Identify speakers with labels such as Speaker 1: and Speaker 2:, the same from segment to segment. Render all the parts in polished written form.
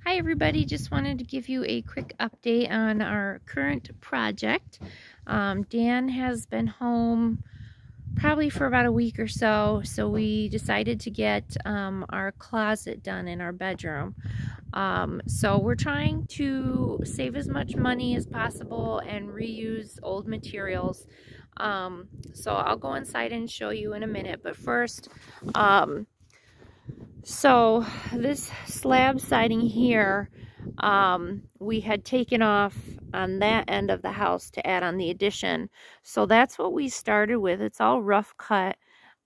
Speaker 1: Hi everybody, just wanted to give you a quick update on our current project. Dan has been home probably for about a week or so, so we decided to get our closet done in our bedroom. So we're trying to save as much money as possible and reuse old materials. So I'll go inside and show you in a minute, but first, so this slab siding here, we had taken off on that end of the house to add on the addition. So that's what we started with. It's all rough cut.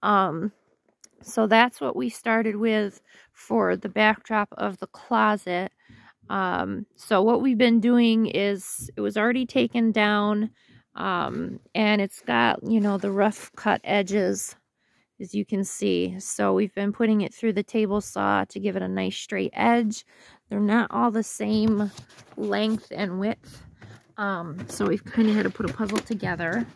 Speaker 1: So that's what we started with for the backdrop of the closet. So what we've been doing is, it was already taken down, and it's got, you know, the rough cut edges, as you can see. So we've been putting it through the table saw to give it a nice straight edge. They're not all the same length and width. So we've kind of had to put a puzzle together.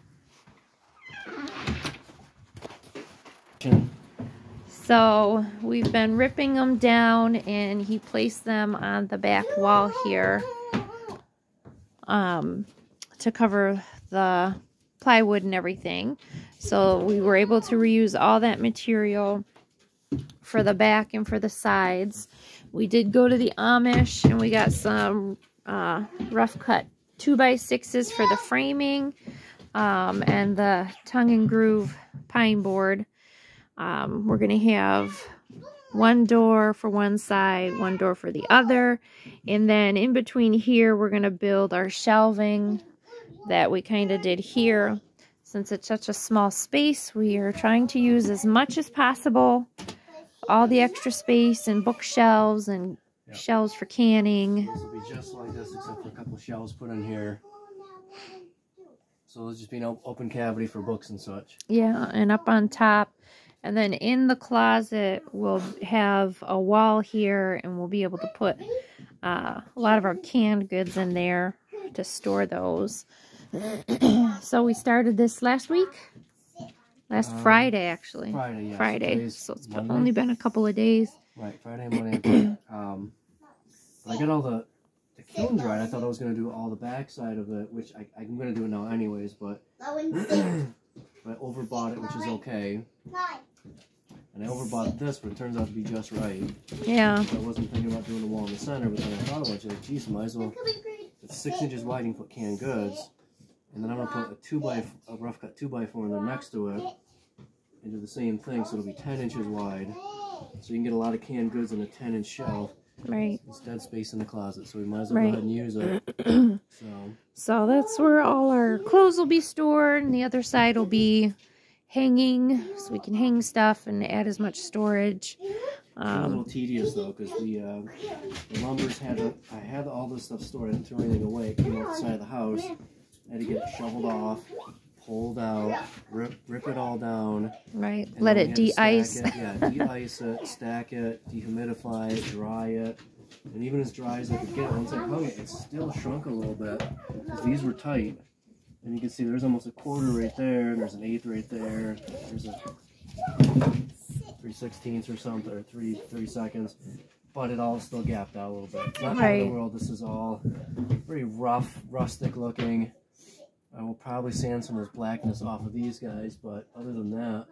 Speaker 1: So we've been ripping them down, and he placed them on the back wall here to cover the plywood and everything. So we were able to reuse all that material for the back and for the sides. We did go to the Amish and we got some rough cut 2x6s for the framing, and the tongue and groove pine board. We're going to have one door for one side, one door for the other, and then in between here we're going to build our shelving that we kind of did here. Since it's such a small space, we are trying to use as much as possible, all the extra space and bookshelves and shelves for canning.
Speaker 2: This will be just like this, except for a couple of shelves put in here. So there's just be an open cavity for books and such.
Speaker 1: Yeah, and up on top. And then in the closet, we'll have a wall here, and we'll be able to put a lot of our canned goods in there to store those. So we started this last week? Last Friday, actually.
Speaker 2: Friday, yes.
Speaker 1: Friday. So it's only been a couple of days.
Speaker 2: Right, Friday, Monday. I got all the kilns right. I thought I was going to do all the back side of it, which I'm going to do it now anyways, but I overbought it, which is okay. And I overbought this, but it turns out to be just right.
Speaker 1: Yeah.
Speaker 2: So I wasn't thinking about doing the wall in the center, but then I thought about it, like, geez, might as well. It's 6 inches wide, you can put canned goods. And then I'm going to put a rough cut 2x4 in there next to it. And do the same thing, so it'll be 10 inches wide. So you can get a lot of canned goods on a 10-inch shelf.
Speaker 1: Right.
Speaker 2: It's dead space in the closet, so we might as well go ahead and use it.
Speaker 1: So that's where all our clothes will be stored, and the other side will be hanging, so we can hang stuff and add as much storage.
Speaker 2: It's a little tedious though, because the lumber's I had all this stuff stored. I didn't throw anything away. It came off the side of the house. I had to get it shoveled off, pulled out, rip it all down.
Speaker 1: Right. Let it de-ice.
Speaker 2: Yeah, de-ice it, stack it, dehumidify it, dry it. And even as dry as I could get it, once I hung it, it still shrunk a little bit. Because these were tight. And you can see there's almost a quarter right there, and there's an eighth right there. There's a 3/16 or something, or 3 seconds. But it all still gapped out a little bit. It's not the end of the world. This is all very rough, rustic looking. I will probably sand some of this blackness off of these guys, but other than that,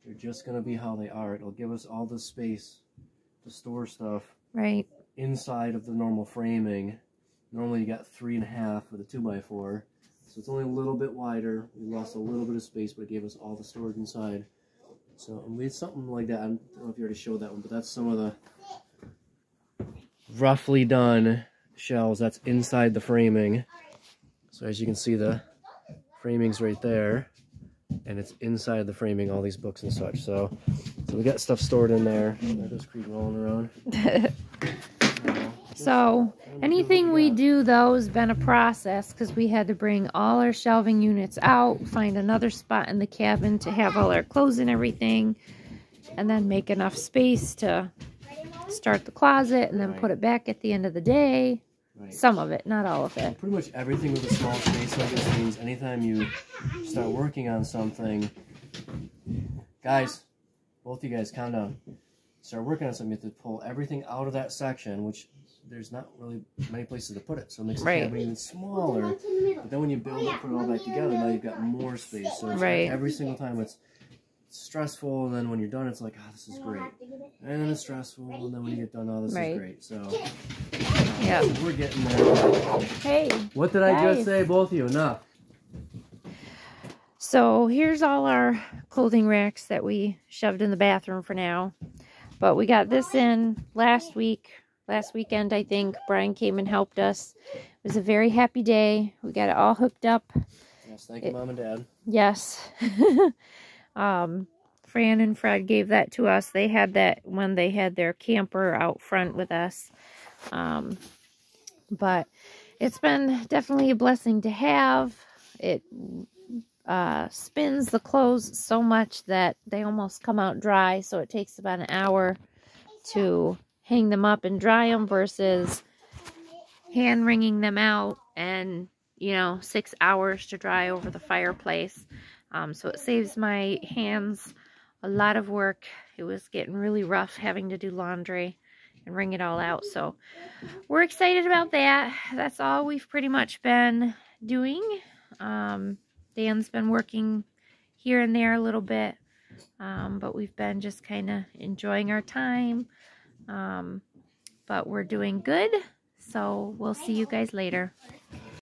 Speaker 2: they're just going to be how they are. It'll give us all this space to store stuff inside of the normal framing. Normally you got 3.5 with a 2x4, so it's only a little bit wider. We lost a little bit of space, but it gave us all the storage inside. So we had something like that. I don't know if you already showed that one, but that's some of the roughly done shelves that's inside the framing. So as you can see, the framing's right there, and it's inside the framing, all these books and such. So we got stuff stored in there. There goes Creed rolling around.
Speaker 1: So anything we do though has been a process, because we had to bring all our shelving units out, find another spot in the cabin to have all our clothes and everything, and then make enough space to start the closet and then put it back at the end of the day. Some of it, not all of it.
Speaker 2: Pretty much everything with a small space like this means anytime you start working on something, guys, both you guys calm down. Start working on something, you have to pull everything out of that section, which there's not really many places to put it, so it makes the
Speaker 1: Right.
Speaker 2: cabinet even smaller. But then when you build it, put it all back together, now you've got more space. So it's
Speaker 1: Right.
Speaker 2: every single time it's stressful, and then when you're done, it's like, oh, this is great. And then it's stressful, and then when you get done, oh, this
Speaker 1: Right.
Speaker 2: is great. So
Speaker 1: Yeah.
Speaker 2: we're getting there.
Speaker 1: Hey.
Speaker 2: What did I
Speaker 1: Guys.
Speaker 2: just say, both of you? Enough.
Speaker 1: So here's all our clothing racks that we shoved in the bathroom for now. But we got this in last weekend, I think. Brian came and helped us. It was a very happy day. We got it all hooked up.
Speaker 2: Yes, thank you, Mom and Dad.
Speaker 1: Yes. Fran and Fred gave that to us. They had that when they had their camper out front with us. But it's been definitely a blessing to have. It spins the clothes so much that they almost come out dry, so it takes about an hour to hang them up and dry them versus hand wringing them out and 6 hours to dry over the fireplace. So it saves my hands a lot of work. It was getting really rough having to do laundry and wring it all out, so we're excited about that. That's all we've pretty much been doing. Dan's been working here and there a little bit, but we've been just kind of enjoying our time. But we're doing good, so we'll see you guys later.